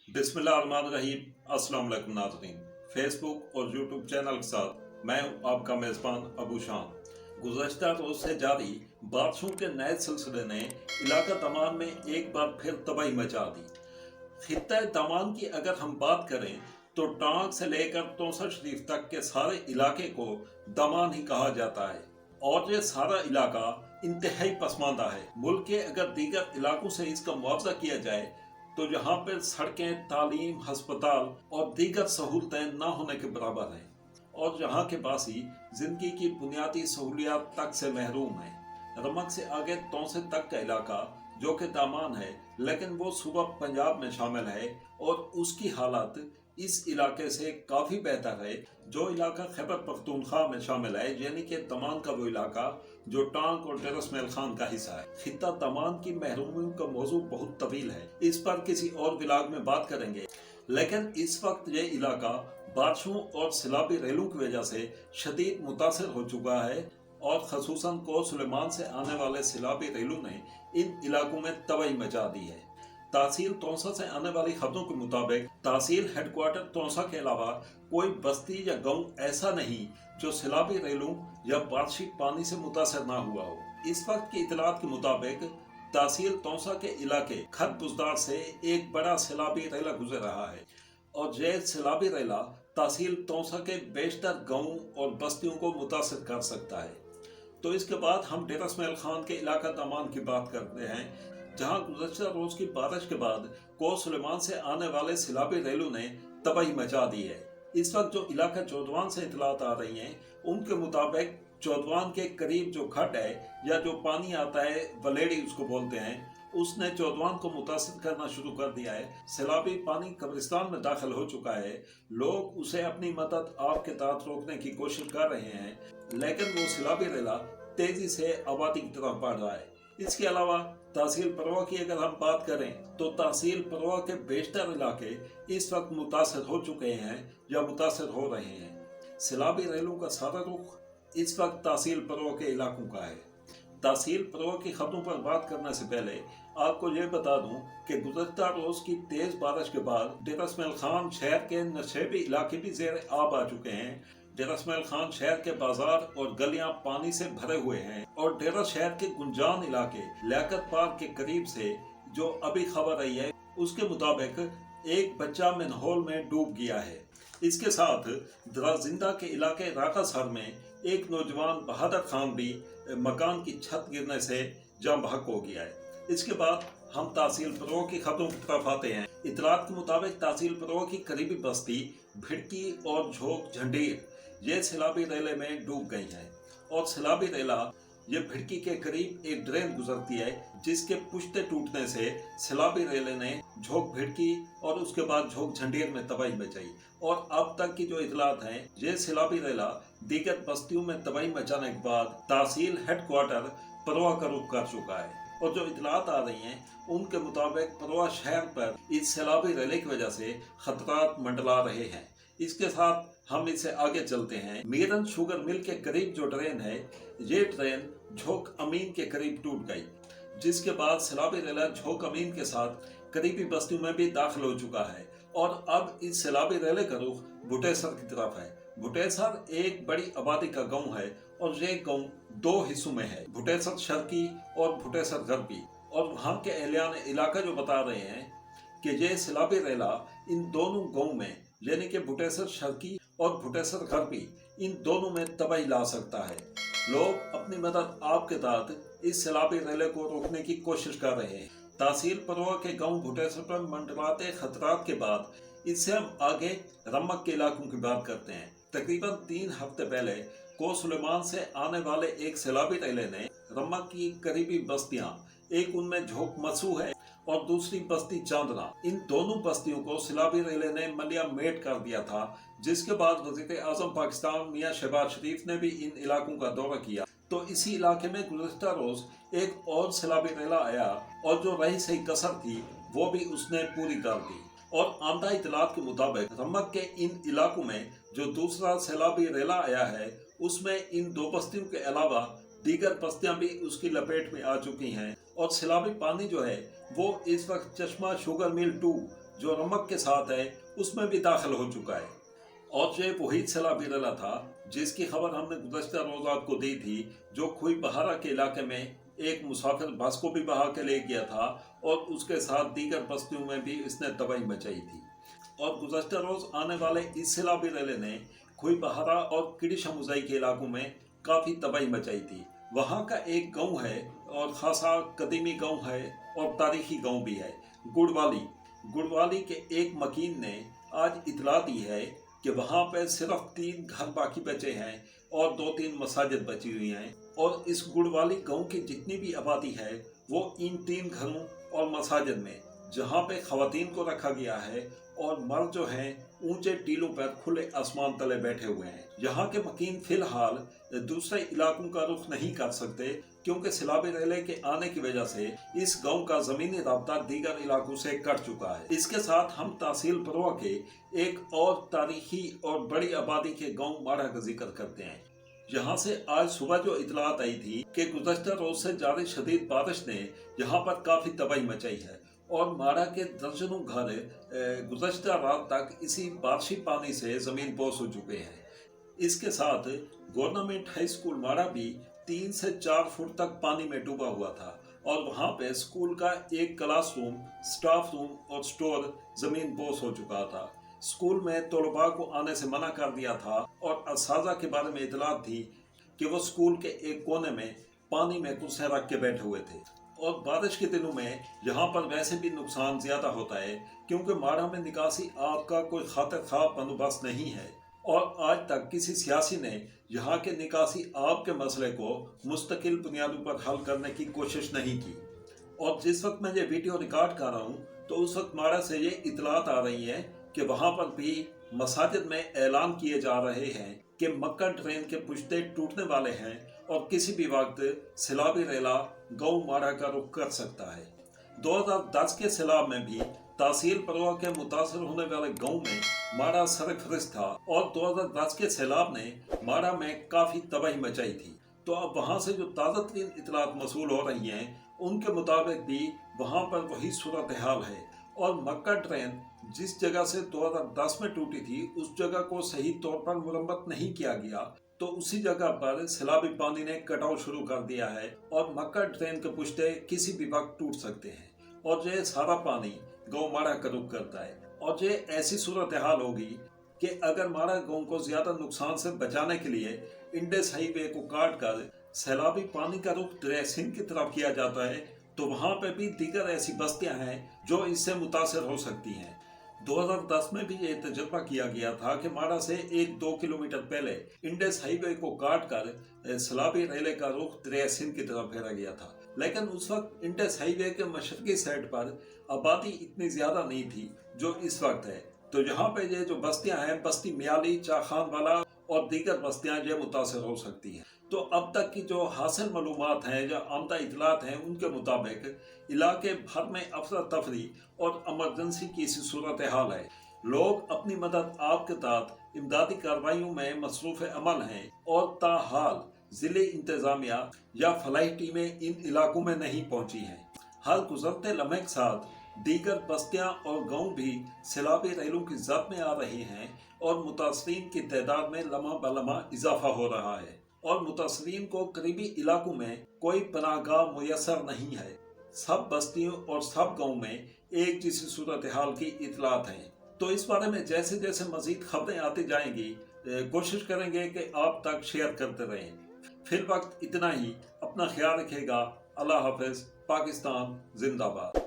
बिस्मिल्लाहिर्रहमानिर्रहीम। अस्सलाम वालेकुम नाज़रीन। फेसबुक और यूट्यूब चैनल के साथ मैं हूं आपका मेज़बान अबू शाम। गुज़श्ता रोज़ से जारी बारिशों के नए सिलसिले ने इलाका दमान में एक बार फिर तबाही मचा दी। खित्ता दमान की अगर हम बात करें तो टांग से लेकर तौसा शरीफ तक के सारे इलाके को दमान ही कहा जाता है और ये सारा इलाका इंतहाई पसमानदा है। मुल्क के अगर दीगर इलाकों से इसका मुआवजा किया जाए तो यहाँ पर सड़कें, तालीम, हस्पताल और दीगर सहूलतें ना होने के बराबर हैं और यहाँ के बासी जिंदगी की बुनियादी सहूलियात तक से महरूम हैं। रमक से आगे तौसे तक का इलाका जो कि दामान है लेकिन वो सूबा पंजाब में शामिल है और उसकी हालत इस इलाके से काफ़ी बेहतर है। जो इलाका खैबर पख्तूनख्वा में शामिल है यानी कि दमान का वो इलाका जो टांग और डेरा इस्माइल खान का हिस्सा है। खित्ता दमान की महरूमियों का मौजू बहुत तवील है, इस पर किसी और व्लॉग में बात करेंगे। लेकिन इस वक्त ये इलाका बारिशों और सैलाबी रेलों की वजह से शदीद मुतासर हो चुका है और खसूसन को सुलेमान से आने वाले सैलाबी रेलों ने इन इलाकों में तबाही मचा दी है। तहसील तौसा से आने वाली खबरों के मुताबिक तहसील हेडक्वार्टर तौसा के अलावा कोई बस्ती या गांव ऐसा नहीं जो सैलाबी रेलों या बारिशी पानी से मुतासर ना हुआ हो। इस वक्त की इतलात के मुताबिक तहसील तौसा के इलाके खत बुजदार से एक बड़ा सैलाबी रेला गुजर रहा है और यह सैलाबी रेला तहसील तौसा के बेशतर गाँव और बस्तियों को मुतासर कर सकता है। तो इसके बाद हम डेरा इस्माइल खान के इलाका दामान की बात करते हैं जहां गुज़श्ता रोज की बारिश के बाद को सुलेमान से आने वाले सैलाबी रेलों ने तबाही मचा दी है। इस वक्त जो इलाका चौदवान से इतलात आ रही हैं उनके मुताबिक चौदवान के करीब जो खट है या जो पानी आता है वलेड़ी उसको बोलते हैं, उसने चौदवान को मुतासर करना शुरू कर दिया है। सैलाबी पानी कब्रिस्तान में दाखिल हो चुका है। लोग उसे अपनी मदद आग के तहत रोकने की कोशिश कर रहे हैं लेकिन वो सैलाबी रेला तेजी से आबादी की तरफ बढ़ रहा है। इसके अलावा तहसील परवा की अगर हम बात करें तो तहसील परवा के बेशतर इलाके इस वक्त मुतासर हो चुके हैं या मुतासर हो रहे हैं। सैलाबी रेलों का सारा रुख इस वक्त तहसील परवा के इलाकों का है। तहसील परवा की खबरों पर बात करने से पहले आपको ये बता दूं कि गुज़श्ता रोज की तेज बारिश के बाद डेरा इस्माइल खान शहर के नशेबी इलाके भी ज़ेर आब आ चुके हैं। डेरा इस्माइल खान शहर के बाजार और गलियां पानी से भरे हुए हैं और डेरा शहर के गुंजान इलाके लियाकत पार्क के करीब से जो अभी खबर आई है उसके मुताबिक एक बच्चा मैनहोल में डूब गया है। इसके साथ दराजिंदा के इलाके राकासर में एक नौजवान बहादुर खान भी मकान की छत गिरने से जाम बहक हो गया है। इसके बाद हम तहसील परवा की खबरों की तरफ आते हैं। इतलात के मुताबिक तहसील परवा की करीबी बस्ती भिड़की और झोंक झंडीर ये सैलाबी रेले में डूब गई है और सैलाबी रेला ये भिड़की के करीब एक ड्रेन गुजरती है जिसके पुश्ते टूटने से सैलाबी रेले ने झोंक भिड़की और उसके बाद झोंक झंडीर में तबाही मचाई और अब तक की जो इतलात हैं ये सैलाबी रेला दीगर बस्तियों में तबाही मचाने के बाद तहसील हेडक्वार्टर परवा का रुख कर चुका है और जो इतलात आ रही हैं उनके मुताबिक परवा शहर पर इस सैलाबी रेले की वजह से खतरात मंडला रहे हैं। इसके साथ हम इससे आगे चलते हैं। मीरन शुगर मिल के करीब जो ट्रेन है ये ट्रेन झोंक अमीन के करीब टूट गई जिसके बाद सैलाबी रेला झोंक अमीन के साथ करीबी बस्तियों में भी दाखिल हो चुका है और अब इस सैलाबी रेले का रुख भुटेसर की तरफ है। भुटेसर एक बड़ी आबादी का गांव है और ये गांव दो हिस्सों में है, भुटेसर शर्की और भुटेसर गरबी। और वहाँ के एहलियान इलाका जो बता रहे हैं कि ये सैलाबी रेला इन दोनों गांव में यानी कि भुटेसर शर्की और भुटेसर गरबी इन दोनों में तबाही ला सकता है। लोग अपनी मदद आग के तहत इस सैलाबी रेले को रोकने की कोशिश कर रहे हैं। तहसील परवा के गांव भुटेसर पर मंडराते खतरात के बाद इससे हम आगे रमक के इलाकों की बात करते हैं। तकरीबन 3 हफ्ते पहले को सुलेमान से आने वाले एक सैलाबी रेले ने रमक की करीबी बस्तियां, एक उनमें झोंक मसू है और दूसरी बस्ती चांदना, इन दोनों बस्तियों को सैलाबी रेले ने मलिया मेट कर दिया था जिसके बाद वज़ीर आज़म पाकिस्तान मियां शहबाज शरीफ ने भी इन इलाकों का दौरा किया। तो इसी इलाके में गुज़श्ता रोज एक और सैलाबी रेला आया और जो रही सही कसर थी वो भी उसने पूरी कर दी और आमदा इतलात के मुताबिक रमक के इन इलाकों में जो दूसरा सैलाबी रेला आया है उसमें इन दो बस्तियों के अलावा दीगर बस्तियां भी उसकी लपेट में आ चुकी हैं और सैलाबी पानी जो है वो इस वक्त चश्मा शुगर मिल 2 जो रमक के साथ है उसमें भी दाखिल हो चुका है। और ये वही सैलाबी रैला था जिसकी खबर हमने गुज़श्ता रोज़ आपको दी थी, जो खुई बहारा के इलाके में एक मुसाफिर बस को भी बहा के ले गया था और उसके साथ दीगर बस्तियों में भी इसने तबाही मचाई थी। और गुज़श्ता रोज़ आने वाले इस सैलाबी रैले ने खुई बहारा और किडिशा मुजाई के इलाकों में काफ़ी तबाही मचाई थी। वहाँ का एक गांव है और ख़ासा कदीमी गांव है और तारीखी गांव भी है, गुड़वाली। गुड़वाली के एक मकीन ने आज इतला दी है कि वहाँ पे सिर्फ 3 घर बाकी बचे हैं और 2-3 मसाजिद बची हुई हैं। और इस गुड़वाली गांव की जितनी भी आबादी है वो इन 3 घरों और मसाजिद में, जहाँ पे ख़वातीन को रखा गया है और मर्द जो हैं ऊंचे टीलों पर खुले आसमान तले बैठे हुए हैं। यहाँ के मकीन फिलहाल दूसरे इलाकों का रुख नहीं कर सकते क्योंकि सैलाबी रैले के आने की वजह से इस गांव का जमीनी राब्ता दीगर इलाकों से कट चुका है। इसके साथ हम तहसील परोआ के एक और तारीखी और बड़ी आबादी के गांव माड़ा का जिक्र करते हैं। यहाँ से आज सुबह जो इतलात आई थी कि गुज़श्ता रोज से जारी शदीद बारिश ने यहाँ पर काफ़ी तबाही मचाई है और माड़ा के दर्जनों घर गुज़श्ता रात तक इसी बारिशी पानी से ज़मीन पोश हो चुके हैं। इसके साथ गवर्नमेंट हाई स्कूल माड़ा भी 3 से 4 फुट तक पानी में डूबा हुआ था और वहाँ पे स्कूल का एक क्लासरूम, स्टाफ रूम और स्टोर ज़मीन पोश हो चुका था। स्कूल में तलबा को आने से मना कर दिया था और असाजा के बारे में इतलात थी कि वो स्कूल के एक कोने में पानी में कुर्सियाँ रख के बैठे हुए थे। और बारिश के दिनों में यहाँ पर वैसे भी नुकसान ज़्यादा होता है क्योंकि माड़ा में निकासी आब का कोई खातिर खा बंदोबस्त नहीं है और आज तक किसी सियासी ने यहाँ के निकासी आब के मसले को मुस्तकिल बुनियादों पर हल करने की कोशिश नहीं की। और जिस वक्त मैं ये वीडियो रिकॉर्ड कर रहा हूँ तो उस वक्त माड़ा से ये इतलात आ रही है कि वहाँ पर भी मसाजिद में ऐलान किए जा रहे हैं कि मक्का ट्रेन के पुश्ते टूटने वाले हैं और किसी भी वक्त सैलाबी रैला गांव माड़ा का रुख कर सकता है। 2010 के सैलाब में भी तहसील परोआ के मुतासर होने वाले गांव में माड़ा सरफहरिस्त था और 2010 के सैलाब ने माड़ा में काफ़ी तबाही मचाई थी। तो अब वहाँ से जो ताज़ा तरीन इतलात मसूल हो रही हैं उनके मुताबिक भी वहाँ पर वही सूरत हाल है और मक्का ट्रेन जिस जगह से 2010 में टूटी थी उस जगह को सही तौर पर मुरम्मत नहीं किया गया, तो उसी जगह पर सैलाबी पानी ने कटाव शुरू कर दिया है और मक्का ट्रेन के पुश्ते किसी भी वक्त टूट सकते हैं और ये सारा पानी गांव माड़ा का रुख करता है। और ये ऐसी सूरत हाल होगी कि अगर माड़ा गांव को ज्यादा नुकसान से बचाने के लिए इंडस हाईवे को काट कर सैलाबी पानी का रुख दरिया सिंध की तरफ किया जाता है तो वहां पे भी दीगर ऐसी बस्तियां हैं जो इससे मुतासर हो सकती हैं। 2010 में भी ये तजुर्बा किया गया था कि माड़ा से 1-2 किलोमीटर पहले इंडस हाईवे को काट कर सैलाबी रैले का रुख दरिया सिंध की तरफ फेरा गया था, लेकिन उस वक्त इंडस हाईवे के मशरकी साइड पर आबादी इतनी ज्यादा नहीं थी जो इस वक्त है। तो यहाँ पे ये जो बस्तियां हैं, बस्ती मियाली, चाखान वाला और दीगर बस्तियां ये मुतासर हो सकती हैं। तो अब तक की जो हासिल मालूमात हैं या आमदा इतलात हैं उनके मुताबिक इलाके भर में अफरा तफरी और इमरजेंसी की सी सूरत हाल है। लोग अपनी मदद आप के तहत इमदादी कार्रवाइयों में मसरूफ़ अमल हैं और ताहाल ज़िले इंतज़ामिया या फलाही टीमें इन इलाकों में नहीं पहुंची हैं। हर गुजरते लम्हे के साथ दीगर बस्तियां और गांव भी सैलाबी रैलों की जद में आ रहे हैं और मुतासरीन की तादाद में लम्हा बलम्हा इजाफा हो रहा है और मुतासरीन को करीबी इलाकों में कोई पनाहगाह मुयसर नहीं है। सब बस्तियों और सब गांव में एक जैसी सूरत हाल की इतलात हैं। तो इस बारे में जैसे जैसे मजीद खबरें आती जाएंगी कोशिश करेंगे कि आप तक शेयर करते रहें। फिर वक्त इतना ही, अपना ख्याल रखिएगा। अल्लाह हाफिज। पाकिस्तान जिंदाबाद।